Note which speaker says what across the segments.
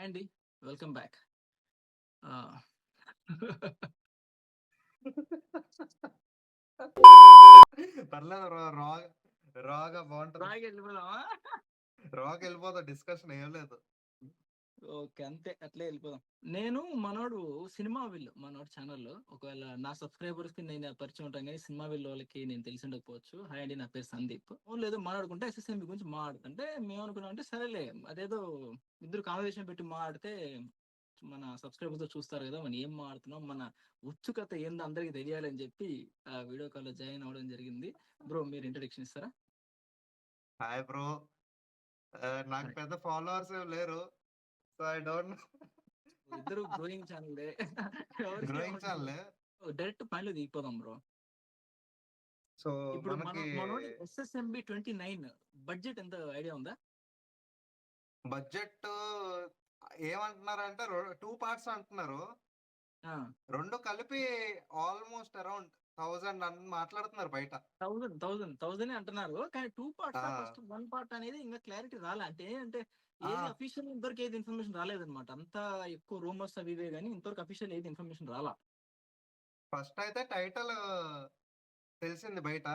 Speaker 1: అండి. Welcome back.
Speaker 2: పర్లేదు రాగా బాగుంటది.
Speaker 1: రాయికి వెళ్ళిపోదామా?
Speaker 2: రాకి వెళ్ళిపోతా, డిస్కషన్ ఏం లేదు.
Speaker 1: ఓకే, అంతే అట్లే వెళ్ళిపోదాం. నేను మనోడు సినిమా విల్ మనోడు ఛానల్లో, ఒకవేళ నా సబ్స్క్రైబర్స్ కి నేను పరిచయం ఉంటాను కానీ సినిమా విల్ వాళ్ళకి నేను తెలిసి ఉండకపోవచ్చు. హాయ్ అండి, నా పేరు సందీప్. లేదు మాట్లాడుకుంటే ఎస్ఎస్ఎంబి గురించి మాట్లాడుతుంటే మేము అనుకున్నాం అంటే సరేలే, అదేదో ఇద్దరు కాన్వర్సేషన్ పెట్టి మాట్లాడితే మన సబ్స్క్రైబర్స్ తో చూస్తారు కదా మనం ఏం మాడుతున్నాం, మన ఉత్సుకత ఏందో అందరికి తెలియాలి అని చెప్పి ఆ వీడియో కాల్ లో జాయిన్ అవ్వడం జరిగింది. బ్రో, మీరు ఇంట్రొడక్షన్ ఇస్తారా?
Speaker 2: Hi bro. నాకు పెద్ద ఫాలోవర్స్ లేరు, సో ఐ డోంట్
Speaker 1: ఇద్దరు growing channel
Speaker 2: growing channel.
Speaker 1: Direct పనిలో దిగిపోదాం బ్రో.
Speaker 2: సో
Speaker 1: ఇప్పుడు
Speaker 2: మనకి
Speaker 1: మనోడి SSMB 29 బడ్జెట్ ఎంత ఐడియా ఉందా?
Speaker 2: బడ్జెట్ ఏమంటున్నారంటే 2 పార్ట్స్ అంటున్నారు. రెండు కలిపి ఆల్మోస్ట్ అరౌండ్ 1000 అని మాట్లాడుతున్నారు బయట.
Speaker 1: 1000 అంటున్నారు కానీ 2 పార్ట్స్. ఫస్ట్ 1 పార్ట్ అనేది ఇంకా క్లారిటీ రాలే. అంటే ఏది అఫీషియల్ ఇంతవరకు ఏది ఇన్ఫర్మేషన్ రాలేదన్నమాట. అంతా ఎక్కువ రూమర్స్ అవి ఇవే కానీ ఇంతవరకు అఫీషియల్ ఏది ఇన్ఫర్మేషన్ రాలా.
Speaker 2: ఫస్ట్ అయితే టైటిల్ తెలిసింది బయట,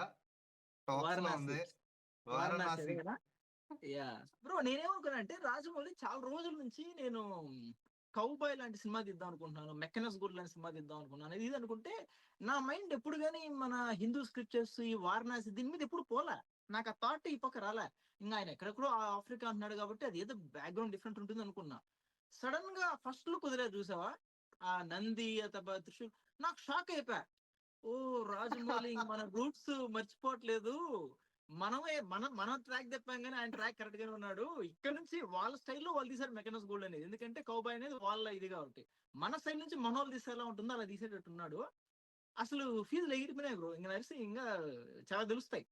Speaker 2: టాక్స్ లో ఉంది, వారణాసి.
Speaker 1: యా బ్రో, నేనేమనుకున్నా అంటే రాజమౌళి చాలా రోజుల నుంచి నేను కౌబాయ్ లాంటి సినిమా తీద్దాం అనుకుంటున్నాను, మెక్కనస్ గుడ్ లాంటి సినిమా తీద్దాం అనుకున్నాను. ఇది అనుకుంటే నా మైండ్ ఎప్పుడు కానీ మన హిందూ స్క్రిప్చర్స్, ఈ వారణాసి దీని మీద ఎప్పుడు పోలే. నాకు ఆ థాట్ ఈ పక్క రాలే. ఇంకా ఆయన ఎక్కడెక్కడో ఆఫ్రికా అంటున్నాడు కాబట్టి అది ఏదో బ్యాక్గ్రౌండ్ డిఫరెంట్ ఉంటుంది అనుకున్నా. సడన్ గా ఫస్ట్ లుక్ కుదిరే చూసావా, ఆ నంది త్రిశూల్, నాకు షాక్ అయిపోయా. ఓ రాజమౌళి మన రూట్స్ మర్చిపోవట్లేదు, మనం ట్రాక్ తెప్పాం కానీ ఆయన ట్రాక్ కరెక్ట్ గానే ఉన్నాడు. ఇక్కడ నుంచి వాళ్ళ స్టైల్లో వాళ్ళు తీసారు మెకనస్ గోల్డ్ అనేది, ఎందుకంటే కౌబాయ్ అనేది వాళ్ళ ఇది కాబట్టి. మన సైడ్ నుంచి మన వాళ్ళు తీసేలా ఉంటుందో అలా తీసేటట్టున్నాడు. అసలు ఫీజులు ఎగిరిపోయినాయి బ్రో. ఇంకా నడిసి ఇంకా చాలా తెలుస్తాయి.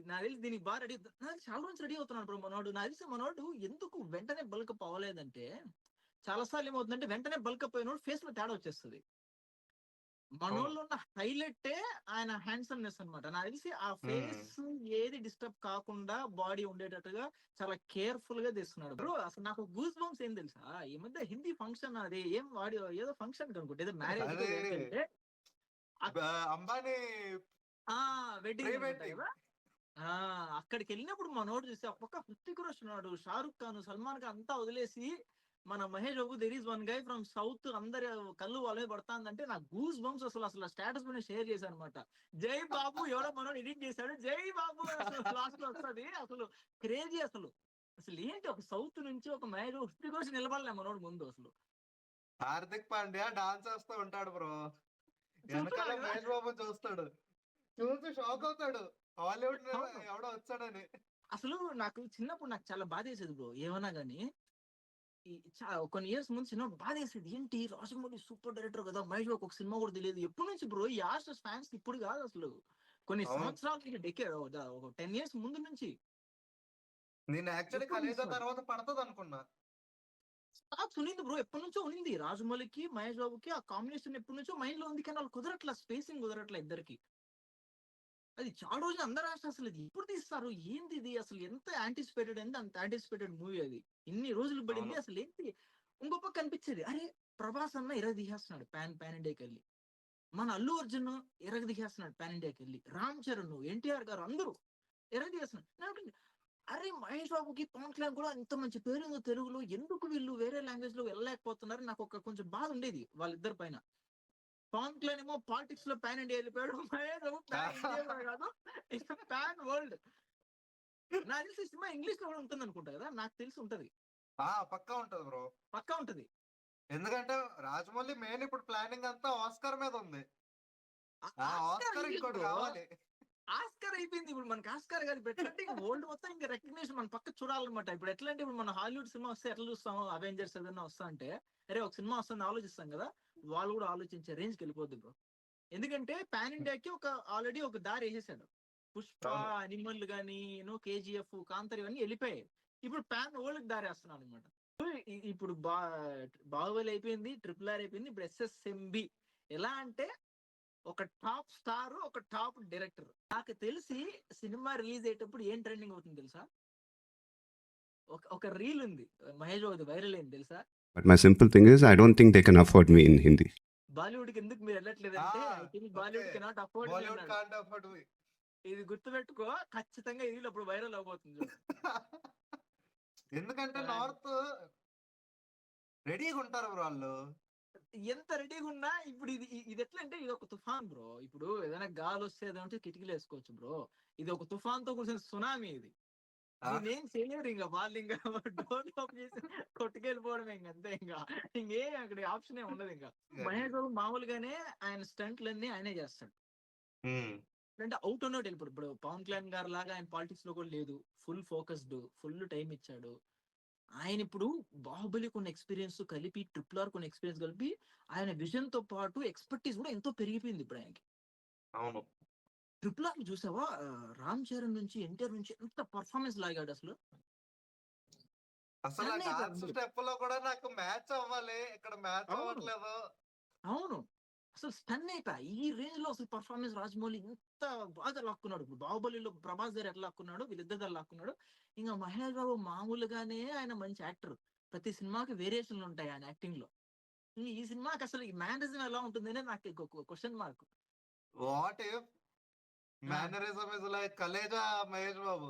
Speaker 1: నాకు తెలిసి దీనికి బాగా రెడీ, నాకు చాలా రోజు రెడీ అవుతున్నాడు బ్రో మనోడు. నాకు తెలిసి మనోడు ఎందుకు వెంటనే బల్కప్ అవ్వలేదంటే, చాలా సార్లు ఏమవుతుందంటే వెంటనే బల్కప్ అయినోడు ఫేస్ లో తేడా వచ్చేస్తుంది. మనోళ్ళు ఉన్న హైలైట్ ఆయన హ్యాండ్సమ్నెస్ అనమాట. నాకు తెలిసి ఆ ఫేస్ ఏది డిస్టర్బ్ కాకుండా బాడీ ఉండేటట్టుగా చాలా కేర్ఫుల్ గా తీస్తున్నాడు బ్రో. అసలు నాకు గూస్ బంప్స్ ఏం తెలుసా, ఈ మధ్య హిందీ ఫంక్షన్ అది ఏం వాడి ఏదో ఫంక్షన్ కనుకుంటే, ఏదో మ్యారేజ్
Speaker 2: అంబానీ
Speaker 1: వెడ్డింగ్ కదా. అక్కడికి వెళ్ళినప్పుడు మనోడు చూసి ఒక్క హృతిక్ రోషన్ ఉన్నాడు, షారుఖ్ ఖాన్, సల్మాన్ ఖాన్ అంతా వదిలేసి మన Mahesh Babu, there is one guy from south, అందరి కళ్ళు వాళ్ళే పడుతుందంటే నాకు గూస్ బంప్స్. అసలు స్టేటస్ మీద షేర్ చేశాను అనమాట. జై బాబు ఎవడో మనోడు ఎడిట్ చేశాడు, జై బాబు అసలు లాస్ట్ లో వస్తుంది. అసలు క్రేజీ. అసలు ఏంటి, ఒక సౌత్ నుంచి ఒక మహేష్ బాబు హృతిక్ రోషన్ నిలబడలే మనోడు ముందు. అసలు
Speaker 2: హార్దిక్ పాండ్యా డాన్స్ చేస్తూ ఉంటాడు బ్రో, వెనకాల మహేష్ బాబు చూస్తాడు, చూసి షాక్ అవుతాడు, హాలీవుడ్ ఎవడో వచ్చాడని.
Speaker 1: అసలు నాకు చిన్నప్పుడు నాకు చాలా బాధ వేసేది బ్రో, ఏమన్నా గానీ కొన్ని ఇయర్స్ ముందు సినిమా బాధ వేసేది. ఏంటి రాజమౌళి సూపర్ డైరెక్టర్ కదా, మహేష్ బాబు ఒక సినిమా కూడా తెలియదు. ఎప్పటి నుంచి బ్రో ఈ ఆస్టర్స్ ఫ్యాన్స్ ఇప్పుడు కాదు, అసలు కొన్ని సంవత్సరాలు, ఒక 10 years ముందు నుంచి.
Speaker 2: నేను యాక్చువల్లీ ఖలేజా తర్వాత పడుతుంది అనుకున్నా.
Speaker 1: ఉన్నింది బ్రో, ఎప్పటి నుంచో ఉన్నింది. రాజమౌళికి మహేష్ బాబుకి ఆ కాంబినేషన్ ఎప్పటి నుంచో మైండ్ లో ఉంది, కానీ వాళ్ళు కుదరట్లా, స్పేసింగ్ కుదరట్లా ఇద్దరికి. అది చాలా రోజులు అందరూ అసలు ఇది ఎప్పుడు తీస్తారు, ఏంది ఇది, అసలు ఎంత యాంటిసిపేటెడ్ అంటే అంత యాంటిసిపేటెడ్ మూవీ అది. ఇన్ని రోజులు పడింది అసలు ఏంటి. ఇంకొక కనిపించేది, అరే ప్రభాస్ అన్న ఇరగ తీసేస్తున్నాడు పాన్ ఇండియాకి వెళ్ళి, మన అల్లు అర్జున్ ఇరగ తీసేస్తున్నాడు పాన్ ఇండియాకి వెళ్ళి, రామ్ చరణ్, ఎన్టీఆర్ గారు అందరూ ఇరగ తీసేస్తున్నాడు. అరే మహేష్ బాబుకి, పవన్ కళ్యాణ్ కూడా ఇంత మంచి పేరు ఉందో తెలుగులో, ఎందుకు వీళ్ళు వేరే లాంగ్వేజ్ లో వెళ్ళలేకపోతున్నారు, నాకు ఒక కొంచెం బాధ ఉండేది వాళ్ళిద్దరి పైన. పవన్ కళ్యాణ్ ఏమో పాలిటిక్స్ లో పాన్ ఇండియా వెళ్ళిపోయాడు, మహేష్ బాబు పాన్ ఇండియా కాదు, పాన్ వరల్డ్. నాకు తెలిసి సినిమా ఇంగ్లీష్ లో కూడా ఉంటుంది అనుకుంటా కదా, నాకు తెలిసి ఉంటది.
Speaker 2: పక్కా ఉంటది బ్రో,
Speaker 1: పక్కా ఉంటది.
Speaker 2: ఎందుకంటే రాజమౌళి మెయిన్ ఇప్పుడు ప్లానింగ్ అంతా ఆస్కార్ మీద ఉంది. ఆస్కార్ ఇంకోటి కావాలి.
Speaker 1: ఆస్కార్ అయిపోయింది ఇప్పుడు మనకి. ఆస్కార్ కాదు ఇప్పుడు, ఎట్లంటే వరల్డ్ మొత్తం ఇంకా రికగ్నిషన్ మన పక్క చూడాలన్నమాట. ఇప్పుడు ఎట్లంటే ఇప్పుడు మన హాలీవుడ్ సినిమా వస్తే ఎట్లా చూస్తాము, అవెంజర్స్ ఏదైనా వస్తా అంటే అరే ఒక సినిమా వస్తుంది ఆలోచిస్తాం కదా, వాళ్ళు కూడా ఆలోచించే రేంజ్కి వెళ్ళిపోద్ది బ్రో. ఎందుకంటే పాన్ ఇండియాకి ఆల్రెడీ ఒక దారి వేసేసాడు. పుష్ప, అనిమల్ గానీ, KGF, కాంతర్ ఇవన్నీ వెళ్ళిపోయాయి. ఇప్పుడు పాన్ వరల్డ్ దారి వేస్తున్నాడు అనమాట. ఇప్పుడు బాహుబలి అయిపోయింది, RRR అయిపోయింది, ఇప్పుడు SSMB. ఎలా అంటే ఒక టాప్ స్టార్, ఒక టాప్ డైరెక్టర్. నాకు తెలిసి సినిమా రిలీజ్ అయ్యేటప్పుడు ఏం ట్రెండింగ్ అవుతుంది తెలుసా, ఒక రీల్ ఉంది మహేష్ బాబుది, వైరల్ అయింది తెలుసా,
Speaker 3: But my simple thing is, I don't think they can afford me in Hindi.
Speaker 1: Bollywood కి ఎందుకు మీరు వెళ్ళట్లేదంటే I think Bollywood cannot afford
Speaker 2: Bollywood can't afford
Speaker 1: ఇది గుర్తుపెట్టుకో, ఖచ్చితంగా ఇది అప్పుడు వైరల్ అవబోతుంది చూడు.
Speaker 2: ఎందుకంటే నార్త్ రెడీగా ఉంటారు బ్రో వాళ్ళు.
Speaker 1: ఎంత రెడీగా ఉన్నా ఇప్పుడు ఇది ఎట్లా అంటే ఇది ఒక తుఫాన్ బ్రో. ఇప్పుడు ఏదైనా గాలి వస్తే ఏదంటే కిటికీలు వేసుకోవచ్చు బ్రో. ఇది ఒక తుఫాన్ తో కూర్చొని సునామీ ఇది. నేనేం చేయలేరు ఇంకా, వాళ్ళు ఇంకా డోర్ ఓపెన్ చేసి కొట్టుకెళ్ళిపోవడమే ఇంక, అంతే. ఇంకా ఇంకేం అక్కడ ఆప్షన్ ఉండదు. ఇంకా మహేష్ బాబు మామూలుగానే ఆయన స్టంట్లన్నీ ఆయనే చేస్తాడు. అంటే అవుట్ అన్నట్టు వెళ్ళిపోడు. ఇప్పుడు పవన్ కళ్యాణ్ గారు లాగా ఆయన పాలిటిక్స్ లో కూడా లేదు. ఫుల్ ఫోకస్డ్, ఫుల్ టైం ఇచ్చాడు. ఆయన ఇప్పుడు బాహుబలి కొన్ని ఎక్స్పీరియన్స్ కలిపి, RRR కొన్ని ఎక్స్పీరియన్స్ కలిపి, ఆయన విజన్ తో పాటు ఎక్స్పర్టీస్ కూడా ఎంతో పెరిగిపోయింది ఇప్పుడు ఆయనకి.
Speaker 2: అవును.
Speaker 1: RRR చూసావా, రామ్ చరణ్ నుంచి, ఎన్టీఆర్ నుంచి ఎంత పర్ఫార్మెన్స్ లాగాడు అసలు.
Speaker 2: అసలు డాన్స్ స్టెప్ లో కూడా నాకు మ్యాచ్ అవ్వాలి, ఇక్కడ మ్యాచ్ అవ్వట్లేదు.
Speaker 1: అవును, అసలు స్టన్ అయిపోయా. ఈ రేంజ్ లో అసలు పర్ఫార్మెన్స్ రాజమౌళి ఎంత బాగా లాక్కున్నాడు. ఇప్పుడు బాహుబలిలో ప్రభాస్ గారు ఎట్లా లాక్కున్నాడు, వీళ్ళిద్దరు లాక్కున్నాడు. ఇంకా మహేష్ బాబు మామూలుగానే ఆయన మంచి యాక్టర్. ప్రతి సినిమాకి వేరియేషన్లు ఉంటాయి ఆయన యాక్టింగ్ లో. ఈ సినిమాకి అసలు ఈ మేనరిజం ఎలా ఉంటుందనే నాకు question mark.
Speaker 2: What if mannerism is like Khaleja Mahesh Babu?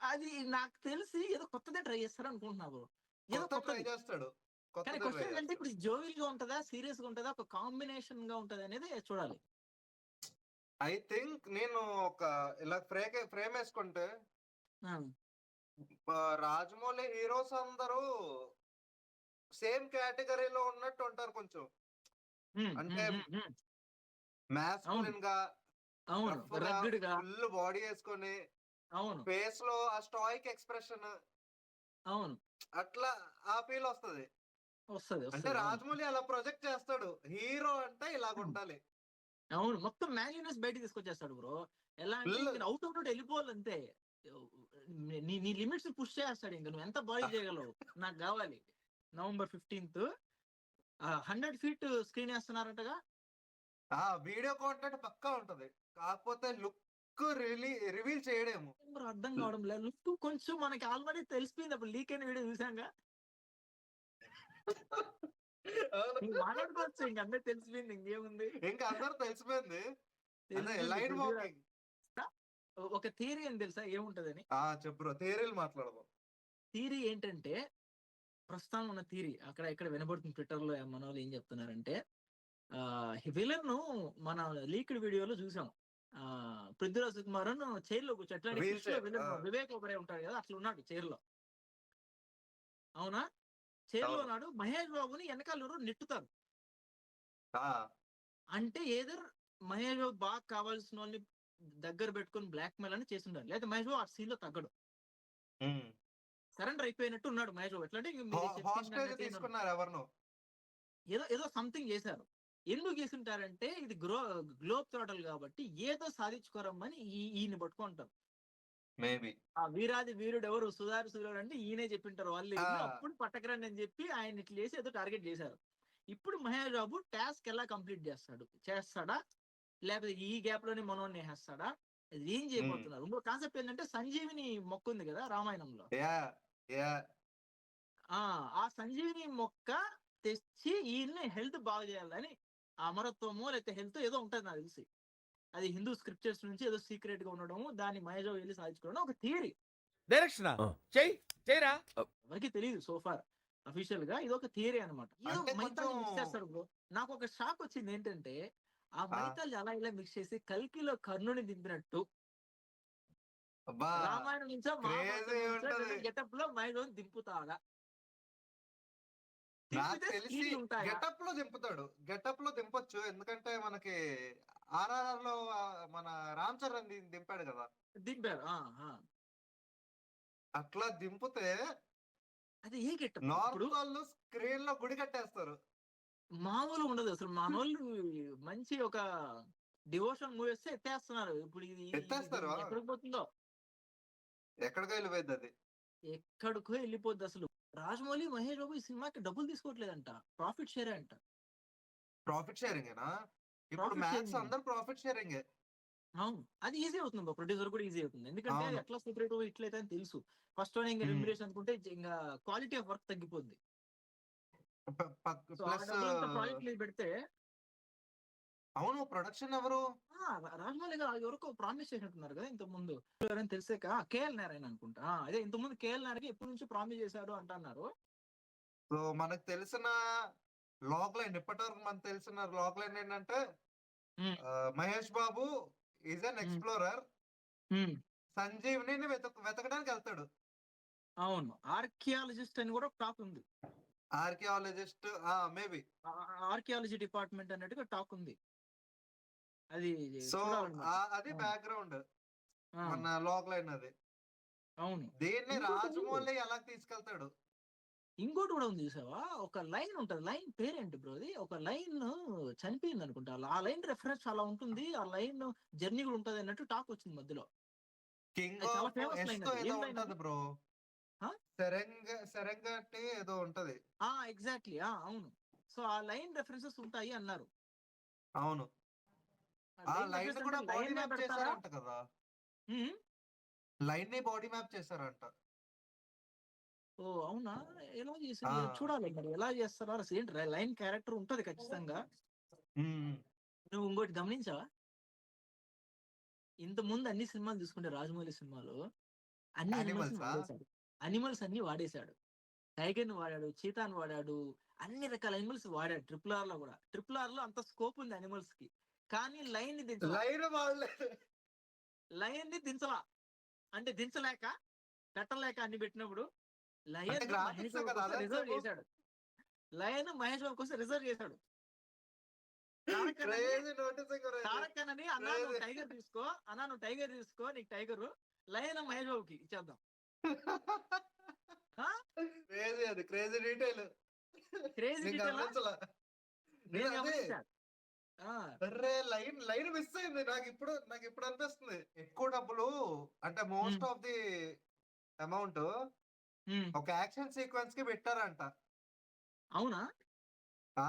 Speaker 1: అది నాకు తెలిసి ఏదో కొత్తదే ట్రై చేస్తారు అనుకుంటున్నా బ్రో. ఏదో
Speaker 2: ట్రై చేస్తాడు.
Speaker 1: కానీ క్వశ్చన్ ఏంటంటే ఇప్పుడు జోవిల్ గా ఉంటుందా, సీరియస్ గా ఉంటుందా, ఒక కాంబినేషన్ గా ఉంటది అనేది చూడాలి.
Speaker 2: ఐ థింక్ నేను ఒక ఇలా ఫ్రేమ్ వేసుకుంటే రాజమౌళి హీరోస్ అందరూ సేమ్ కేటగిరీలో ఉన్నట్టు ఉంటారు కొంచెం. అంటే మ్యాస్కులిన్ గా, ఫుల్ బాడీ వేసుకొని, ఫేస్ లో ఆ స్టాయిక్ ఎక్స్ప్రెషన్,
Speaker 1: అవును,
Speaker 2: అట్లా ఆ ఫీల్ వస్తది. అంటే రాజమౌళి అలా ప్రొజెక్ట్ చేస్తాడు. హీరో అంటే ఇలాగ ఉండాలి.
Speaker 1: అవును, మొత్తం మ్యాన్లీనెస్ బయటకు తీసుకొచ్చేస్తాడు బ్రో. ఎలా అంటే అవుట్ వెళ్ళిపోవాలంతే. నీ లిమిట్స్ పుష్ చేస్తాడు. ఇంకా నువ్వు ఎంత బాడీ చేయగలవు, నాకు కావాలి. November 15th 100 feet స్క్రీన్ వేస్తున్నారంటగా.
Speaker 2: వీడియో కాంటెంట్ పక్కా ఉంటది, కాకపోతే లుక్ రివీల్ చేయడేమో
Speaker 1: అర్థం కావడం లేదు. లుక్ కొంచెం మనకి ఆల్రెడీ తెలిసిపోయింది. అప్పుడు లీక్ అయిన వీడియో చూసాంగా, మాట్లాడుకోవచ్చు. ఇంక అందరూ తెలిసిపోయింది, ఇంకేముంది,
Speaker 2: ఇంకా అందరూ తెలిసిపోయింది.
Speaker 1: ఒక థియరీ అని తెలుసా ఏముంటదని?
Speaker 2: చెప్పు, థియరీలు మాట్లాడదాం.
Speaker 1: థియరీ ఏంటంటే, ప్రస్తుతం ఉన్న థియరీ అక్కడ ఇక్కడ వినబడుతుంది ట్విట్టర్ లో. మన వాళ్ళు ఏం చెప్తున్నారంటే, విలన్ ను మన లీక్డ్ వీడియోలో చూసాం. పృథ్వీరాజ్ కుమారన్ చైర్ లో కూర్చో, వివేక్ ఒకరే ఉంటాడు కదా, అట్లా ఉన్నాడు చైర్ లో. అవునా, చైర్ లో ఉన్నాడు. మహేష్ బాబుని వెనకాల నెట్టుతారు. అంటే ఏదర్ మహేష్ బాబు బాగా కావాల్సిన వాళ్ళని దగ్గర పెట్టుకుని బ్లాక్ మెయిల్ అని చేసి ఉండాలి, లేదా మహేష్ బాబు ఆ సీన్ లో తగ్గడు, సరెండర్ అయిపోయినట్టు ఉన్నాడు మహేష్ బాబు. ఎట్లా అంటే ఏదో సంథింగ్ చేశారు. ఎందుకు చేసుంటారంటే ఇది గ్లోబ్ థ్రాటల్ కాబట్టి ఏదో సాధించుకోరమ్మని ఈయన పట్టుకుంటారు. ఆ వీరాది వీరుడు ఎవరు, సుధారి సూర్యుడు అంటే ఈయనే చెప్పింటారు వాళ్ళు. అప్పుడు పట్టకరండి అని చెప్పి ఆయన ఇట్లా చేసి ఏదో టార్గెట్ చేశారు. ఇప్పుడు మహేష్ బాబు టాస్క్ ఎలా కంప్లీట్ చేస్తాడా, లేకపోతే ఈ గ్యాప్ లోనే మనోని వేసేస్తాడా, ఏం చేయబోతున్నారు. ఇంకో కాన్సెప్ట్ ఏంటంటే, సంజీవిని మొక్క ఉంది కదా రామాయణంలో, ఆ సంజీవిని మొక్క తెచ్చి ఈయన్ని హెల్త్ బాగా చేయాలని, అమరత్వమో లేకపోతే హెల్త్ ఏదో ఉంటది నాకు తెలిసి. అది హిందూ స్క్రిప్చర్స్ నుంచి ఏదో సీక్రెట్ గా ఉండడము, దాన్ని మహేష్ బాబు వెళ్ళి సాధించుకోవడం ఒక థియరీ.
Speaker 4: డైరెక్షన్ ఎవరికి
Speaker 1: తెలియదు సోఫార్. అఫీషియల్ గా ఇది ఒక థియరీ అనమాట. మిక్స్ చేస్తారు బ్రో. నాకు ఒక షాక్ వచ్చింది ఏంటంటే, ఆ మైతాలు అలా ఇలా మిక్స్ చేసి కల్కిలో కర్ణుని దింపినట్టు రామాయణం నుంచో గెటప్ లో మైలో దింపుతాడా?
Speaker 2: గెటప్ లో దింపుతాడు, గెటప్ లో దింపొచ్చు. ఎందుకంటే మనకి RRR లో మన రామ్ చరణ్ దింపాడు కదా,
Speaker 1: దింపారు.
Speaker 2: అట్లా దింపితే
Speaker 1: అది ఏ గెటప్?
Speaker 2: నార్త్ వాళ్ళు స్క్రీన్ లో గుడి కట్టేస్తారు.
Speaker 1: మామూలు ఉండదు అసలు. మన వాళ్ళు మంచి ఒక డివోషన్ మూవీ వస్తే ఎత్తేస్తున్నారు. ఇప్పుడు ఇది ఎత్తేస్తారు. ఎక్కడికి పోతుందో,
Speaker 2: ఎక్కడికో వెళ్ళిపోయింది అది,
Speaker 1: ఎక్కడికో వెళ్ళిపోద్ది అసలు. రాజమౌళి మహేష్ బాబు ఈ సినిమాకి డబ్బులు తీసుకోవట్లేదంట, ప్రాఫిట్ షేర్ అంట.
Speaker 2: ప్రాఫిట్ షేరింగ్ ఇప్పుడు మ్యాక్స్ అందరూ ప్రాఫిట్ షేరింగ్.
Speaker 1: అవును, అది ఈజీ అవుతుంది, ప్రొడ్యూసర్ కూడా ఈజీ అవుతుంది. ఎందుకంటే ఎట్లా సపరేట్ ఇట్లయితే అని తెలుసు. ఫస్ట్ ఇంకా రెమ్యునరేషన్ అనుకుంటే ఇంకా క్వాలిటీ ఆఫ్ వర్క్ తగ్గిపోద్ది. సో ఆ
Speaker 2: ప్లస్
Speaker 1: డబ్బులంతా ప్రాజెక్ట్ మీద పెడితే
Speaker 2: అవును ప్రొడక్షన్ ఎవరు?
Speaker 1: రాజమౌళి గారు ఎవరికో ప్రామిస్ చేసినట్టున్నారు కదా ఇంత ముందు. ఎవరైనా తెలిసాక కేఎల్ నారాయణ అనుకుంటా. అదే ఇంత ముందు కేఎల్ నారాయణ ఎప్పటి నుంచి ప్రామిస్ చేశారు అంటున్నారు.
Speaker 2: సో మనకు తెలిసిన లోకలైన్ ఇప్పటి వరకు మనకు తెలిసిన లోకలైన్ ఏంటంటే
Speaker 1: ఉమ్,
Speaker 2: Mahesh Babu is an
Speaker 1: um,
Speaker 2: explorer.
Speaker 1: ఉమ్.
Speaker 2: సంజీవ్ని వెతకడానికి వెళ్తాడు.
Speaker 1: అవును, ఆర్కియాలజిస్ట్ అని కూడా టాక్ ఉంది.
Speaker 2: Archaeologist maybe.
Speaker 1: ఆర్కియాలజీ డిపార్ట్మెంట్ అన్నట్టుగా టాక్ ఉంది. అది
Speaker 2: సో
Speaker 1: చూడాలన్నమాట.
Speaker 2: అది
Speaker 1: ఆ,
Speaker 2: బ్యాక్గ్రౌండ్
Speaker 1: ఆ,
Speaker 2: మన లోకలైన్ అది.
Speaker 1: అవును.
Speaker 2: దీన్ని
Speaker 1: ఇంకోటి
Speaker 2: రాజమౌళి ఎలా తీసుకెళ్తాడు?
Speaker 1: ఇంకోటి కూడా ఉంది చూసావా, ఒక లైన్ ఉంటది. లైన్ పేరేంటి బ్రో? అది ఒక లైన్ చనిపోయింది అనుకుంటా. ఆ లైన్ రెఫరెన్స్ అలా ఉంటుంది. ఆ లైన్ జర్నీ కూడా ఉంటది అన్నట్టు టాక్ వచ్చింది మధ్యలో.
Speaker 2: కింగ్
Speaker 1: అది చాలా
Speaker 2: ఆఫ్
Speaker 1: ఫేమస్
Speaker 2: ఎస్
Speaker 1: లైన్.
Speaker 2: తో
Speaker 1: అది
Speaker 2: ఏదో
Speaker 1: ఏం లైన్
Speaker 2: ఉంటది
Speaker 1: అది?
Speaker 2: బ్రో. సెరెంగటి ఏదో ఉంటది.
Speaker 1: ఎగ్జాక్ట్లీ, అవును. సో ఆ లైన్ రెఫరెన్సెస్ ఉంటాయి అన్నారు.
Speaker 2: అవును, ఆ
Speaker 1: లైన్
Speaker 2: లైన్
Speaker 1: రెఫరెన్స్
Speaker 2: కూడా
Speaker 1: అంటే
Speaker 2: బాడీ
Speaker 1: లైన్
Speaker 2: మ్యాప్
Speaker 1: పెడతారా?
Speaker 2: చేశారంట కదా.
Speaker 1: ఉమ్.
Speaker 2: లైన్ ని బాడీ మ్యాప్ చేశారంట.
Speaker 1: ఓ అవునా? ఎలా చేసి
Speaker 2: ఆ
Speaker 1: చూడాలి మరి, ఎలా చేస్తారో. అసలు ఏంటి లైన్ క్యారెక్టర్ ఉంటది ఖచ్చితంగా.
Speaker 2: ఉమ్.
Speaker 1: నువ్వు ఇంకోటి గమనించావా? ఇంత ముందు అన్ని సినిమాలు చూసుకుంటే రాజమౌళి సినిమాలు అన్ని అనిమల్స్
Speaker 2: యానిమల్సా?
Speaker 1: వాడేశాడు. అనిమల్స్ అన్ని వాడేశాడు. టైగర్ ని వాడాడు, చీతాని వాడాడు, అన్ని రకాల అనిమల్స్ వాడాడు. RRR లో కూడా, RRR లో అంత స్కోప్ ఉంది అనిమల్స్ కి. కానీ లైన్ ని దించలా.
Speaker 2: లైన్ వాడలేదు.
Speaker 1: లయన్ ని దించలా. అంటే దించలేక, పెట్టలేక అన్ని పెట్టినప్పుడు
Speaker 2: అంటే
Speaker 1: లయన్ మహేష్
Speaker 2: గ్రాఫిక్స్
Speaker 1: బాబు
Speaker 2: కదా
Speaker 1: కోసం రిజర్వ్
Speaker 2: అదంతసేపు.
Speaker 1: చేశాడు. లయన్ మహేష్ బాబు కోసం రిజర్వ్ చేశాడు. తారక్ అన్నని
Speaker 2: క్రేజీ నోటీసింగ్.
Speaker 1: తారక్ అన్నని అన్నా నువ్వు టైగర్ తీసుకో, అన్నా నువ్వు టైగర్ తీసుకో, నీకు టైగర్. లయన్ మహేష్ బాబుకి ఇచ్చేద్దాం.
Speaker 2: క్రేజీ, అది క్రేజీ డీటెయిల్.
Speaker 1: క్రేజీ
Speaker 2: నేను
Speaker 1: డీటెయిల్
Speaker 2: గమనించలా.
Speaker 1: నేను
Speaker 2: నేను అదే
Speaker 1: గమనించా. ఆ,
Speaker 2: అర్రే లైన్ మిస్ అయింది. నాకు ఇప్పుడు అనిపిస్తుంది ఎక్కువ డబ్బులు అంటే most
Speaker 1: um,
Speaker 2: of the amount
Speaker 1: um.
Speaker 2: ఒక యాక్షన్ సీక్వెన్స్ కి పెట్టారంట.
Speaker 1: అవునా?
Speaker 2: ఆ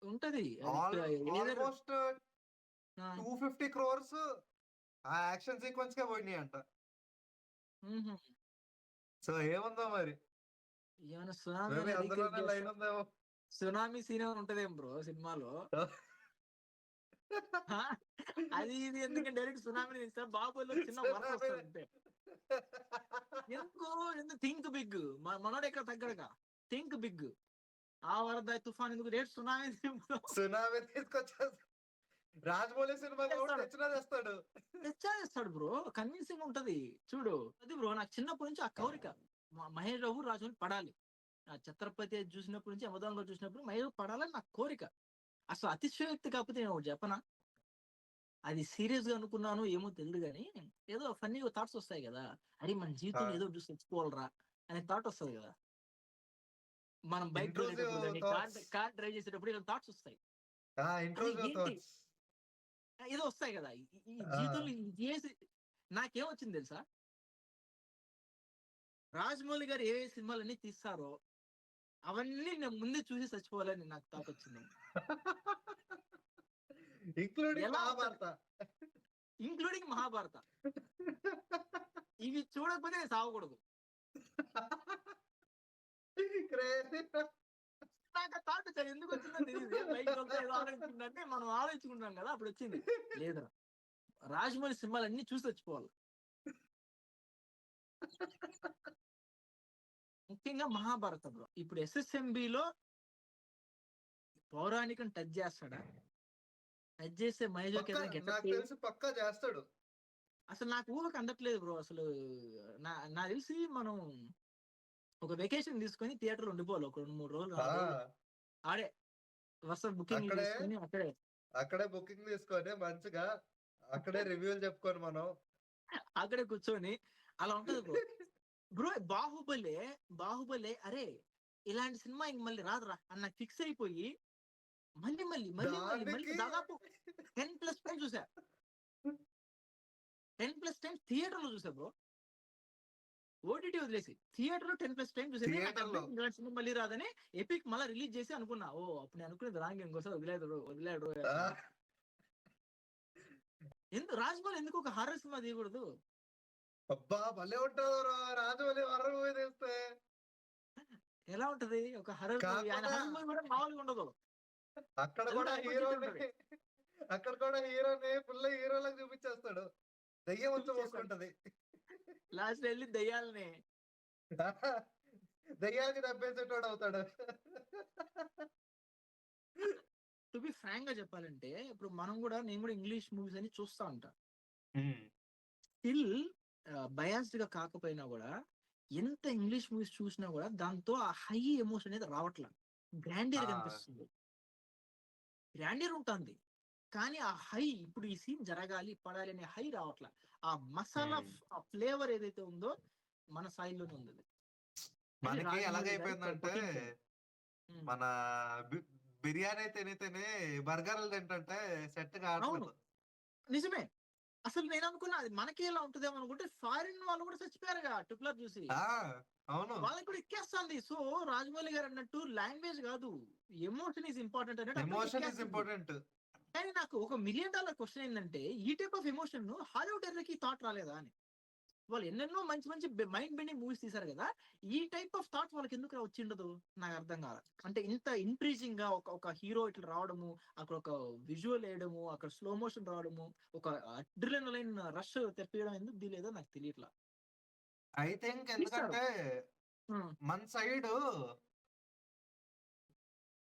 Speaker 1: ఉంటది అది. ఏదర్
Speaker 2: ఆల్మోస్ట్ 250 crores ఆ యాక్షన్ సీక్వెన్స్ కే పోయినాయి అంట. సో ఏముందో మరి,
Speaker 1: ఏమైనా సునామీ
Speaker 2: మేబీ
Speaker 1: రీక్రియేట్
Speaker 2: అందులోనే లైన్
Speaker 1: చేస్తా.
Speaker 2: ఉందేమో.
Speaker 1: సునామీ సీన్ ఏమైనా ఉంటదేం బ్రో సినిమాలో? ఆ? అది ఇది ఎందుకంటే డైరెక్ట్ సునామీ తీస్తా. బాబులో చిన్న వరద వస్తుంది అంతే. ఎందుకు థింక్ బిగ్. మనోడు ఎక్కడ తగ్గడగా. Think big. ఆ వరద తుఫాన్ ఎందుకు, రేట్ సునామీ
Speaker 2: సునామీ తీసుకొచ్చేసి రాజమౌళి సినిమా కూడా తెచ్చినా తెస్తాడు.
Speaker 1: తెచ్చేస్తాడు బ్రో. కన్విన్సింగ్ ఉంటది చూడు. అది బ్రో నాకు చిన్నప్పటి నుంచి ఆ కోరిక. మహేష్ బాబు రాజమౌళి పడాలి. ఆ ఛత్రపతి చూసినప్పటి నుంచి, యమదొంగ చూసినప్పుడు మహేష్ బాబు పడాలని నాకు కోరిక. అసలు అతిశయోక్తి కాకపోతే నేను ఒకటి చెప్పనా, అది సీరియస్ గా అనుకున్నాను ఏమో తెలియదు కానీ, ఏదో ఫన్నీ థాట్స్ వస్తాయి కదా. అరే మన జీవితంలో ఏదో చూసి తెచ్చుకోవాలరా అనే థాట్ వస్తుంది కదా. మనం బైక్
Speaker 2: ఇంట్రూజివ్
Speaker 1: వెళ్ళేటప్పుడు కానీ,
Speaker 2: థాట్స్.
Speaker 1: కార్ డ్రైవ్ చేసేటప్పుడు ఇలా థాట్స్ వస్తాయి. అరే
Speaker 2: ఇంట్రూజివ్
Speaker 1: ఏంటి
Speaker 2: థాట్స్.
Speaker 1: ఏదో వస్తాయి కదా. ఈ జీవితంలో ఇది చేసి నాకేమొచ్చింది తెలుసా, రాజమౌళి గారు ఏ సినిమాలన్నీ తీస్తారో అవన్నీ నేను ముందే చూసి చచ్చిపోవాలని నాకు థాట్ వచ్చింది.
Speaker 2: ఇంక్లూడింగ్
Speaker 1: ఎలా
Speaker 2: మహాభారత.
Speaker 1: ఇంక్లూడింగ్ మహాభారత. ఇవి చూడకపోతే నేను సావకూడదు.
Speaker 2: క్రేజీ.
Speaker 1: నాకు ఆ థాట్ వచ్చాను. ఎందుకు వచ్చిందో తెలియదు. బైక్ వెళ్తే ఏదో ఆలోచించుకుంటే మనం ఆలోచించుకుంటాం కదా, అప్పుడు వచ్చింది. లేదురా, రాజమౌళి సినిమాలు అన్ని చూసి వచ్చిపోవాలి. ముఖ్యంగా మహాభారతంలో ఇప్పుడు SSMB లో పౌరాణికం టచ్ చేస్తాడా? టచ్ చేస్తే మహేష్
Speaker 2: పక్కా,
Speaker 1: ఏదైనా
Speaker 2: నాకు
Speaker 1: గెటప్.
Speaker 2: తెలిసి పక్కా చేస్తాడు.
Speaker 1: అసలు నాకు ఊహకు అందట్లేదు బ్రో. అసలు నాకు తెలిసి మనం ఒక వెకేషన్ తీసుకొని థియేటర్ ఉండిపోవాలి ఒక 2-3 రోజులు, 4 రోజులు. ఆడే వరుస బుకింగ్
Speaker 2: అక్కడే
Speaker 1: చేసుకొని
Speaker 2: అక్కడే బుకింగ్ తీసుకొని మంచిగా అక్కడే రివ్యూలు చెప్పుకొని మనం
Speaker 1: అక్కడే కూర్చొని అలా ఉంటది బ్రో. బ్రో బాహుబలే అరే ఇలాంటి సినిమా ఇంక మళ్ళీ రాదురా అన్న ఫిక్స్ అయిపోయి మళ్ళీ
Speaker 2: దానికి
Speaker 1: దాదాపు 10+ టైమ్స్ చూసా. 10+ టైమ్స్ థియేటర్ లో చూసా బ్రో. ఓటీటీ వదిలేసి థియేటర్ లో 10+ టైమ్స్ చూసేది.
Speaker 2: థియేటర్లో
Speaker 1: ఇలాంటి సినిమా మళ్ళీ రాదని ఎపిక్ మళ్ళీ రిలీజ్ చేసి అనుకున్నా, ఓ అప్పుడు నేను అనుకునేది రాంగ్ ఇంకోసారి వదిలేడు. రాజమౌళి ఎందుకు ఒక హారర్ సినిమా తీయకూడదు?
Speaker 2: అబ్బా భలే ఉంటావు రాజమౌళి హారర్ మూవీ తీస్తే.
Speaker 1: ఎలా ఉంటది ఒక హర్రర్ మూవీ. ఆయన
Speaker 2: కాకపోతే
Speaker 1: హర్రర్ మూవీ కూడా మామూలుగా ఉండదు.
Speaker 2: అక్కడ
Speaker 1: అది
Speaker 2: కూడా
Speaker 1: కూడా మంచిగా
Speaker 2: హీరోని
Speaker 1: ఉంటది.
Speaker 2: అక్కడ కూడా హీరోని ఫుల్ హీరోలకు చూపించేస్తాడు. దయ్యం వచ్చి
Speaker 1: చూపించేస్తాడు.
Speaker 2: మోసుకుంటది.
Speaker 1: లాస్ట్ వెళ్ళి దయ్యాలని
Speaker 2: దయ్యానికి తప్పేసేటోడు అవుతాడు.
Speaker 1: టు బి ఫ్రాంక్ గా చెప్పాలంటే ఇప్పుడు నేను కూడా ఇంగ్లీష్ మూవీస్ అని చూస్తా ఉంటా. స్టిల్ బయాస్డ్ గా కాకపోయినా కూడా ఎంత ఇంగ్లీష్ మూవీస్ చూసినా కూడా దాంతో ఆ హై ఎమోషన్ అనేది రావట్లా. గ్రాండియర్
Speaker 2: ఆ.
Speaker 1: కనిపిస్తుంది, గ్రాండియర్ ఉంటుంది, కానీ ఆ హై ఇప్పుడు ఈ సీన్ జరగాలి పడాలి అనే హై రావట్లా. ఆ మసాలా ఆ ఫ్లేవర్ ఏదైతే ఉందో మన స్థాయిలోనే ఉంది అది. అది
Speaker 2: మనకి
Speaker 1: రాజమౌళి గారి
Speaker 2: ఎలాగైపోయిందంటే
Speaker 1: potential. ఉమ్.
Speaker 2: మన బిర్యానీ తిని బర్గర్లు తింటుంటే సెట్
Speaker 1: అవును,
Speaker 2: కావట్లేదు.
Speaker 1: నిజమే. అసలు నేను అనుకున్నా అది మనకి ఎలా ఉంటుందేమో అనుకుంటే ఫారిన్ వాళ్ళు కూడా చచ్చిపోయారుగా ట్రిపులర్ చూసి.
Speaker 2: ఆ, అవును.
Speaker 1: వాళ్ళకి కూడా ఎక్కేస్తుంది. సో రాజమౌళి గారు అన్నట్టు లాంగ్వేజ్ కాదు, ఎమోషన్ ఈజ్ ఇంపార్టెంట్ అన్నట్టు అందరికి
Speaker 2: ఎమోషన్ ఇస్
Speaker 1: ఎక్కేస్తుంది.
Speaker 2: ఇంపార్టెంట్.
Speaker 1: కానీ నాకు ఒక $1 million క్వశ్చన్ ఏంటంటే ఈ టైప్ ఆఫ్ ఎమోషన్ హాలీవుడ్ కి థాట్ రాలేదా అని. వాళ్ళు ఎన్నెన్నో మంచి మంచి మైండ్ బెండింగ్ మూవీస్ తీశారు కదా, ఈ టైప్ ఆఫ్ థాట్ వాళ్ళకి ఎందుకు వచ్చిండదు నాకు అర్థం కాదు. అంటే ఇంత ఇంట్రీజింగ్ గా ఒక హీరో ఇట్లా రావడము, అక్కడ ఒక విజువల్ వేయడము, అక్కడ స్లో మోషన్ రావడము, ఒక అడ్రినలైన్ రష్ తెప్పియడం ఎందుకు తీయలేదో నాకు తెలియట్లా.
Speaker 2: ఐ థింక్
Speaker 1: తీస్తారు.
Speaker 2: ఎందుకంటే మన సైడ్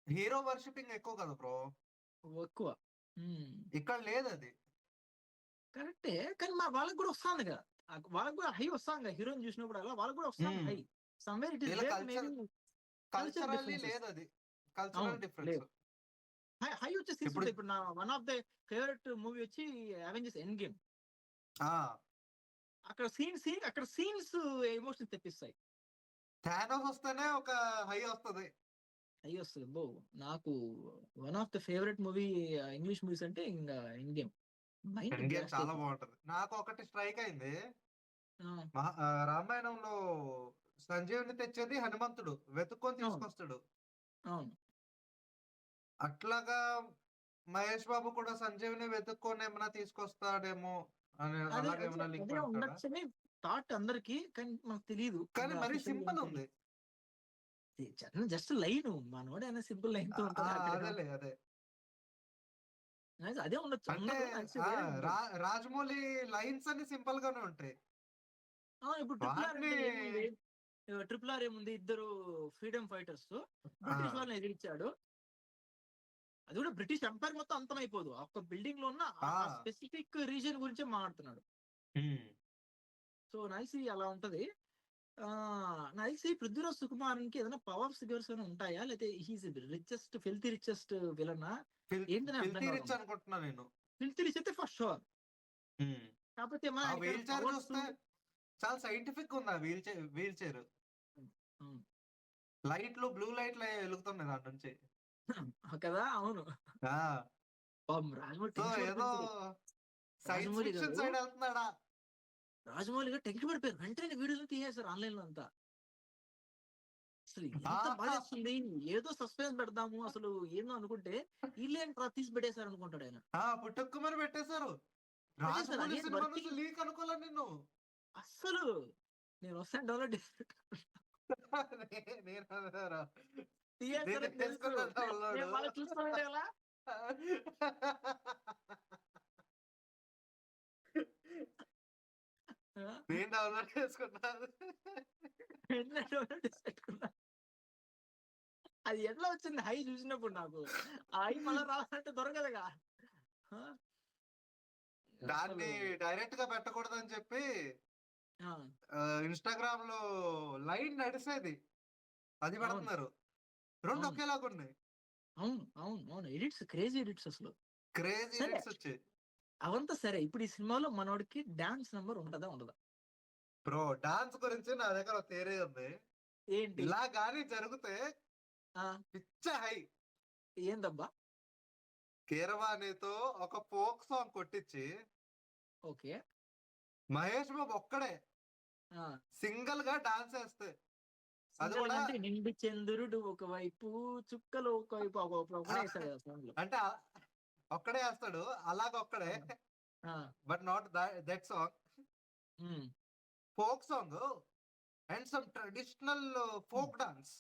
Speaker 2: హీరో వర్షిపింగ్ ఎక్కువ కదా బ్రో,
Speaker 1: ఎక్కువ.
Speaker 2: ఇక్కడ లేదు అది.
Speaker 1: కరెక్టే, కానీ వాళ్ళకి కూడా వస్తుంది కదా, వాళ్ళకి కూడా హై వస్తాం కదా హీరోయిన్ చూసినప్పుడు అలా వాళ్ళకి కూడా వస్తాం హై. సమ్వేర్ ఇట్ ఇస్
Speaker 2: వీళ్ళ
Speaker 1: దేర్, మేబీ
Speaker 2: కల్చరల్లీ లేదు అది, కల్చరల్ డిఫరెన్స్.
Speaker 1: లేదు. హై వచ్చేసి
Speaker 2: ఇప్పుడు
Speaker 1: ఇప్పుడు నా one of the favourite movie వచ్చి అవెంజర్స్ ఎండ్ గేమ్. అక్కడ సీన్స్ ఎమోషన్ తెప్పిస్తాయి.
Speaker 2: థానోస్ వస్తేనే ఒక హై వస్తుంది.
Speaker 1: హై వస్తుంది బో. నాకు one of the favourite movie English movies అంటే ఇంకా ఎండ్ గేమ్.
Speaker 2: ఎండ్ గేమ్ చాలా బాగుంటది. నాకు ఒకటి స్ట్రైక్ అయింది, రామాయణంలో సంజీవుని తెచ్చేది హనుమంతుడు వెతుక్కొని తీసుకొస్తాడు.
Speaker 1: అవును,
Speaker 2: అట్లాగా మహేష్ బాబు కూడా సంజీవుని వెతుక్కొని ఏమైనా తీసుకొస్తాడేమో అని అలాగేమైనా లింక్ పెడతాడా?
Speaker 1: ఉండొచ్చని థాట్ అందరికి, కానీ మనకు తెలియదు.
Speaker 2: కానీ మరి సింపుల్ ఉంది,
Speaker 1: జస్ట్ లైన్ మనోడే అనే సింపుల్ లైన్ తో
Speaker 2: అదేలే అదే.
Speaker 1: అదే ఉండొచ్చు.
Speaker 2: అంటే రాజమౌళి లైన్స్ అన్ని సింపుల్ గానే ఉంటాయి.
Speaker 1: ఇప్పుడు ట్రిపుల్ ఆర్ ఏముంది, ఇద్దరు ఫ్రీడమ్ ఫైటర్స్ బ్రిటిష్ వాళ్ళని ఎదిరించాడు. అది కూడా బ్రిటిష్ ఎంపైర్ మొత్తం అంతమైపోదు, ఒక బిల్డింగ్ లో ఉన్న స్పెసిఫిక్ రీజన్ గురించే మాట్లాడుతున్నాడు. సో నైసి అలా ఉంటది. నైసి పృథ్వీరాజ్ సుకుమారన్కి ఏదైనా పవర్ ఫిగర్స్ ఉంటాయా, లేకపోతే హీస్ రిచెస్ట్ రిచెస్ట్ విలనా ఏంటని
Speaker 2: ఫిల్తీ రిచ్ అనుకుంటున్నా నేను.
Speaker 1: ఫిల్తీ రిచ్ అయితే ఫస్ట్ షూర్. కాకపోతే
Speaker 2: వీల్ చైర్ చూస్తే చాలా సైంటిఫిక్ ఉంది. వీల్ చైర్ లైట్లు బ్లూ లైట్లు వెలుగుతున్నాయి దాని నుంచి
Speaker 1: కదా. అవును,
Speaker 2: ఏదో సైన్స్ ఫిక్షన్ సైడ్ వెళ్తున్నాడా.
Speaker 1: రాజమౌళి గారు టెన్షన్ పడిపోయారు, వెంటనే వీడియోలు తీసేశారు ఆన్లైన్ లో అంతా. అసలు ఎంత బాగా వస్తుంది, ఏదో సస్పెన్స్ పెడదాము అసలు ఏందో అనుకుంటే వీళ్ళేంట్రా తీసి పెట్టేశారు అనుకుంటాడు ఆయన.
Speaker 2: పుట్టుక్కుమని పెట్టేశారు. రాజమౌళి సినిమా నుంచి లీక్ అనుకోలే నిన్ను అస్సలు.
Speaker 1: నేను వస్తాను డౌన్లోడ్ చూసుకోండి అలా.
Speaker 2: నేను డౌన్లోడ్ చేసుకున్నాను.
Speaker 1: అది ఎట్లా వచ్చింది హై చూసినప్పుడు నాకు, ఆ హై మళ్ళీ రావాలంటే దొరకదుగా.
Speaker 2: దాన్ని డైరెక్ట్ గా పెట్టకూడదని చెప్పి ఇన్స్టాగ్రామ్ లో లైన్ నడిసేది అది పెడుతున్నారు. రెండు ఒకేలాగా ఉన్నాయి.
Speaker 1: అవును అవును అవును, ఎడిట్స్ క్రేజీ ఎడిట్స్, అసలు
Speaker 2: క్రేజీ ఎడిట్స్ వచ్చాయి
Speaker 1: అవంతా. సరే, ఇప్పుడు ఈ సినిమాలో మనోడికి డాన్స్ నెంబర్ ఉంటదా ఉండదా?
Speaker 2: బ్రో డాన్స్ గురించి నా దగ్గర థియరీ ఉంది.
Speaker 1: ఏంటి?
Speaker 2: ఇలా గానీ జరిగితే పిచ్చ హై.
Speaker 1: ఏందబ్బా?
Speaker 2: కీరవాణితో ఒక ఫోక్ సాంగ్ కొట్టించి
Speaker 1: ఓకే
Speaker 2: మహేష్ బాబు ఒక్కడే సింగిల్ గా డాన్స్ వేస్తే, అది కూడా
Speaker 1: నిండు చంద్రుడు ఒకవైపు చుక్కలు ఒకవైపు
Speaker 2: అంటే ఒక్కడే వేస్తాడు, అలాగ ఒక్కడే. But not that song, folk song and some traditional folk dance.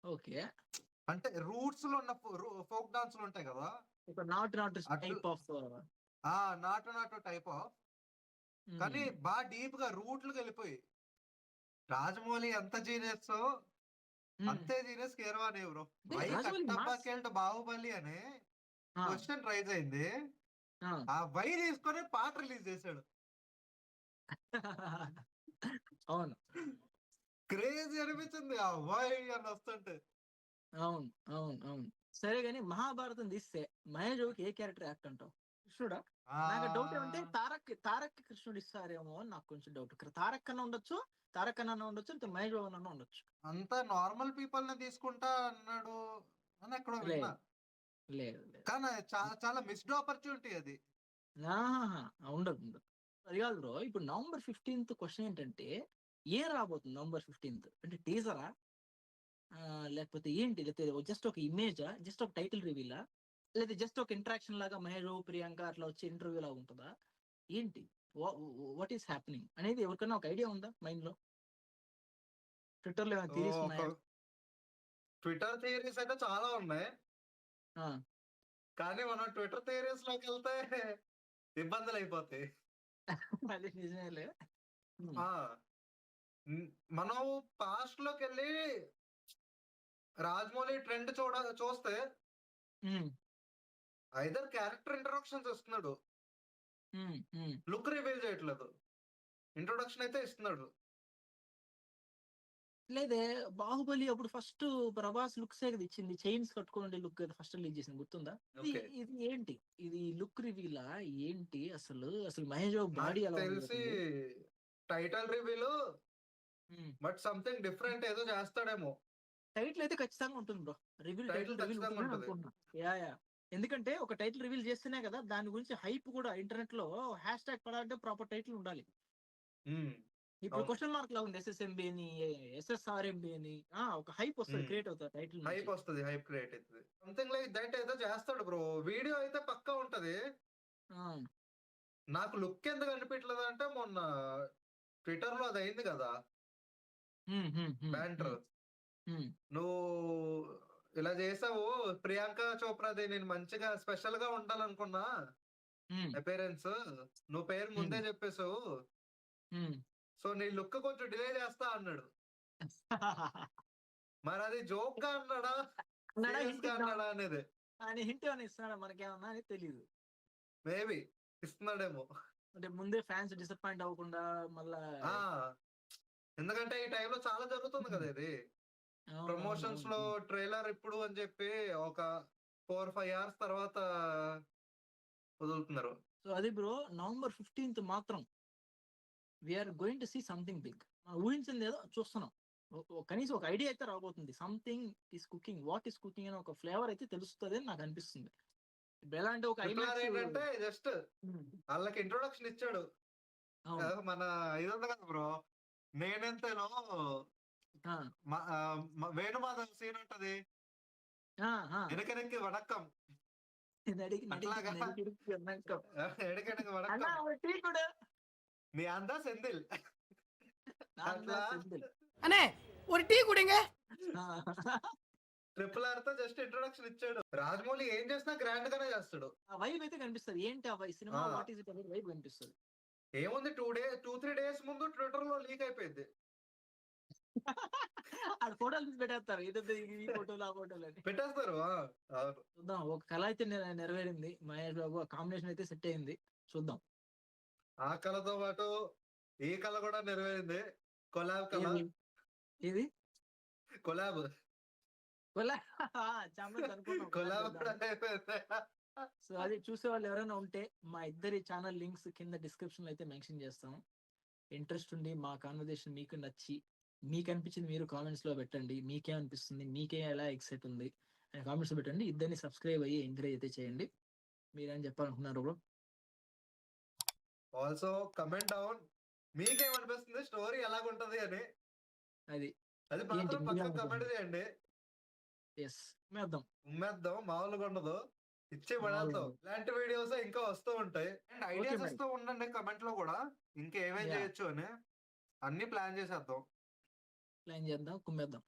Speaker 1: Okay.
Speaker 2: అంటే రూట్స్ లో ఉన్న ఫోక్ డాన్సులు ఉంటాయి కదా,
Speaker 1: ఒక నాటు
Speaker 2: అట్లు
Speaker 1: టైప్ ఆఫ్
Speaker 2: నాటు టైప్ ఆఫ్, కానీ బాగా డీప్ గా రూట్లకు వెళ్ళిపోయి. రాజమౌళి ఎంత జీనియస్ అంతే genius Keeravani bro. Why
Speaker 1: Rajamouli mass.
Speaker 2: కట్టప్పకెళ్ళి బాహుబలి అని
Speaker 1: ఆ,
Speaker 2: క్వశ్చన్ రైజ్ అయింది.
Speaker 1: ఆ.
Speaker 2: ఆ వై తీసుకొని పాట రిలీజ్ చేశాడు.
Speaker 1: అవును,
Speaker 2: క్రేజీ అనిపించింది ఆ వై అని వస్తుంటే.
Speaker 1: అవును, అవును, అవును. సరే గాని మహాభారతం తీస్తే మహేష్ బాబుకి ఏ క్యారెక్టర్ యాక్ట్ అంటావు? కృష్ణుడా?
Speaker 2: ఆ
Speaker 1: నాకు డౌట్ ఏమంటే తారక్ కృష్ణుడు ఇస్తారేమో అని నాకు కొంచెం డౌట్. తారక్ కన్నా ఉండొచ్చు, తారక్ కన్నా ఉండొచ్చు, లేకపోతే మహేష్ బాబు అన్న ఉండొచ్చు.
Speaker 2: అంతా నార్మల్ పీపుల్ ని తీసుకుంటా అన్నాడు అని ఎక్కడో విన్నా.
Speaker 1: లేదు, లేదు, లేదు.
Speaker 2: కానీ చాలా మిస్డ్ ఆపర్చునిటీ అది.
Speaker 1: ఆహాహా, ఉండదు, ఉండదు. అది కాదు బ్రో. ఇప్పుడు నవంబర్ 15th క్వశ్చన్ ఏంటంటే ఏం రాబోతుంది నవంబర్ 15th? అంటే టీజరా, లేకపోతే ఏంటి? లేకపోతే జస్ట్ ఒక ఇమేజా, జస్ట్ ఒక టైటిల్ రివీలా, లేదా జస్ట్ ఒక ఇంటరాక్షన్ లాగా మహేష్ బాబు, ప్రియాంక అట్లా వచ్చే ఇంటర్వ్యూ లాగా ఉంటుందా? ఏంటి? వాట్ ఈస్ హ్యాపెనింగ్ అనేది ఎవరికైనా ఒక ఐడియా ఉందా మైండ్ లో? ట్విట్టర్ లో ఏమైనా థియరీస్ ఉన్నాయా?
Speaker 2: ట్విట్టర్ థియరీస్ అయితే చాలా ఉన్నాయి,
Speaker 1: ఆ,
Speaker 2: కానీ మనం ట్విట్టర్ థియరీస్ లోకి వెళ్తే ఇబ్బందులు అయిపోతాయి.
Speaker 1: అది నిజమేలే.
Speaker 2: ఆ మనం పాస్ట్ లోకి వెళ్ళి రాజమౌళి ట్రెండ్ చూస్తే
Speaker 1: ఉమ్,
Speaker 2: ఐదర్ క్యారెక్టర్ ఇంట్రొడక్షన్స్ ఇస్తున్నాడు,
Speaker 1: ఉమ్, ఉమ్.
Speaker 2: లుక్ రివీల్ చేయట్లేదు. ఇంట్రొడక్షన్ అయితే ఇస్తున్నాడు.
Speaker 1: లేదే, బాహుబలి అప్పుడు ఫస్ట్ ప్రభాస్ లుక్స్ కదా ఇచ్చింది, చైన్స్ కట్టుకోండి లుక్ ఫస్ట్ రిలీజ్ చేసింది, గుర్తుందా?
Speaker 2: ఓకే,
Speaker 1: ఇది ఏంటి? ఇది లుక్ రివీలా ఏంటి? అసలు మహేష్ బాబు బాడీ
Speaker 2: నాకు
Speaker 1: ఎలా
Speaker 2: తెలిసి
Speaker 1: ఉంది?
Speaker 2: Title reveal but something different ఏదో చేస్తాడేమో.
Speaker 1: టైటిల్ అయితే ఖచ్చితంగా ఉంటుంది బ్రో.
Speaker 2: టైటిల్
Speaker 1: రివీల్
Speaker 2: ఖచ్చితంగా
Speaker 1: ఉంటుందని
Speaker 2: ఉంటది.
Speaker 1: అనుకుంటున్నా. యా. ఎందుకంటే ఒక టైటిల్ రివీల్ చేస్తేనే కదా దాని గురించి హైప్ కూడా ఇంటర్నెట్ లో హ్యాష్ ట్యాగ్ పడాలంటే ప్రాపర్ టైటిల్ ఉండాలి. ఇప్పుడు
Speaker 2: అవును,
Speaker 1: క్వశ్చన్ మార్క్ లా ఉంది, SSMB అని, SSRMB అని. ఒక హైప్ వస్తుంది, క్రియేట్ అవుతుంది టైటిల్
Speaker 2: హైప్ వస్తుంది, హైప్ క్రియేట్ అవుతుంది. సంథింగ్ లైక్ దట్ ఏదో చేస్తాడు బ్రో. వీడియో అయితే పక్కా ఉంటది. నాకు లుక్ ఎందుకు అనిపించలేదు అంటే మొన్న ట్విట్టర్ లో అది అయింది కదా బ్యాంటర్, నువ్వు ఇలా చేసావు ప్రియాంక చోప్రాది, నేను మంచిగా స్పెషల్ గా ఉండాలనుకున్నా అపేరెన్స్, నువ్వు పేరు ముందే చెప్పేసావు, సో నీ లుక్ కొంచెం డిలే చేస్తా అన్నాడు. మరి అది జోక్ గా అన్నాడా సీరియస్ గా అన్నాడా అనేది
Speaker 1: అని హింట్ ఏమైనా ఇస్తున్నాడా మనకేమన్నా అని తెలియదు.
Speaker 2: మేబీ ఇస్తున్నాడేమో,
Speaker 1: అంటే ముందే ఫ్యాన్స్ డిసప్పాయింట్ అవ్వకుండా మళ్ళా.
Speaker 2: ఎందుకంటే ఈ టైంలో చాలా జరుగుతుంది కదా ఇది. ప్రమోషన్స్ లో ట్రైలర్ ఇప్పుడు అని చెప్పి ఒక 4-5 hours తర్వాత వదులుతున్నారు.
Speaker 1: సో అది బ్రో, నవంబర్ 15th మాత్రం we're going to see something big. ఊహించింది ఏదో చూస్తున్నాం. కనీసం ఒక ఐడియా అయితే రాబోతుంది. Something is cooking, what is cooking అని ఒక ఫ్లేవర్ అయితే తెలుస్తుంది అని నాకు అనిపిస్తుంది. ఎలా అంటే ఒక
Speaker 2: ఏంటంటే జస్ట్ వాళ్ళకి ఇంట్రొడక్షన్ ఇచ్చాడు. మన ఇది ఉంది కదా బ్రో, నేనెంతలో వేణుమాధవ్ సీన్ ఉంటది, ఎనకెనక్కి వణక్కం, ఎనకెనక్కి వణక్కం நீ அந்த செந்தில்
Speaker 5: அண்ணே ஒரு டீ குடிங்க.
Speaker 2: ట్రిపుల్ ఆర్ తో జస్ట్ ఇంట్రొడక్షన్ ఇచ్చాడు. రాజమౌళి ఏం చేసినా గ్రాండ్ గానే చేస్తాడు.
Speaker 1: ఆ వైబ్ అయితే కనిపిస్తుంది. ఏంటి ఆ సినిమా వాట్ ఈస్ ఇట్ అనేది వైబ్ కనిపిస్తుంది.
Speaker 2: ఏముంది 2-3 days ముందు ట్విట్టర్ లో లీక్ అయిపోయింది.
Speaker 1: ఆ ఫోటోలు తీసి పెట్టేస్తారు, ఏదైతే ఈ ఫోటోలు ఆ ఫోటోలు అని
Speaker 2: పెట్టేస్తారు.
Speaker 1: చూద్దాం. ఒక కళ అయితే నెరవేరింది. మహేష్ బాబు కాంబినేషన్ అయితే సెట్ అయింది. చూద్దాం.
Speaker 2: ఆ కళతో పాటు ఈ కళ కూడా నెరవేరింది. కొలాబ్ కళ.
Speaker 1: ఇది
Speaker 2: కొలాబ్ కొలాబ్ కూడా అయిపోయింది.
Speaker 1: సో అది చూసే వాళ్ళు ఎవరైనా ఉంటే మా ఇద్దరి ఛానల్ లింక్స్ కింద డిస్క్రిప్షన్ లో అయితే మెన్షన్ చేస్తాం. ఇంట్రెస్ట్ ఉండి మా కాన్వర్సేషన్ మీకు నచ్చి మీకు అనిపించింది మీరు కామెంట్స్ లో పెట్టండి. మీకేమనిపిస్తుంది, మీకే ఎలా ఎక్సైట్ ఉంది అని కామెంట్స్ లో పెట్టండి. ఇద్దరిని సబ్స్క్రైబ్ అయ్యి ఎంకరేజ్ అయితే చేయండి. మీరేం చెప్పాలనుకున్నారు బ్రో?
Speaker 2: ఆల్సో కమెంట్ డౌన్, మీకేమనిపిస్తుంది స్టోరీ ఎలాగుంటది అని. అది మాత్రం పక్కన కమెంట్ చేయండి. ఉమ్మేద్దాం, మామూలుగా ఉండదు, ఇచ్చే పడేద్దాం. ఇలాంటి వీడియోస్ ఇంకా వస్తూ ఉంటాయి. అండ్ ఐడియాస్ ఇస్తూ ఉండండి కమెంట్ లో కూడా, ఇంకా ఏమేం చేయొచ్చు అని. అన్ని ప్లాన్ చేసేద్దాం,
Speaker 1: కుమ్మేద్దాం.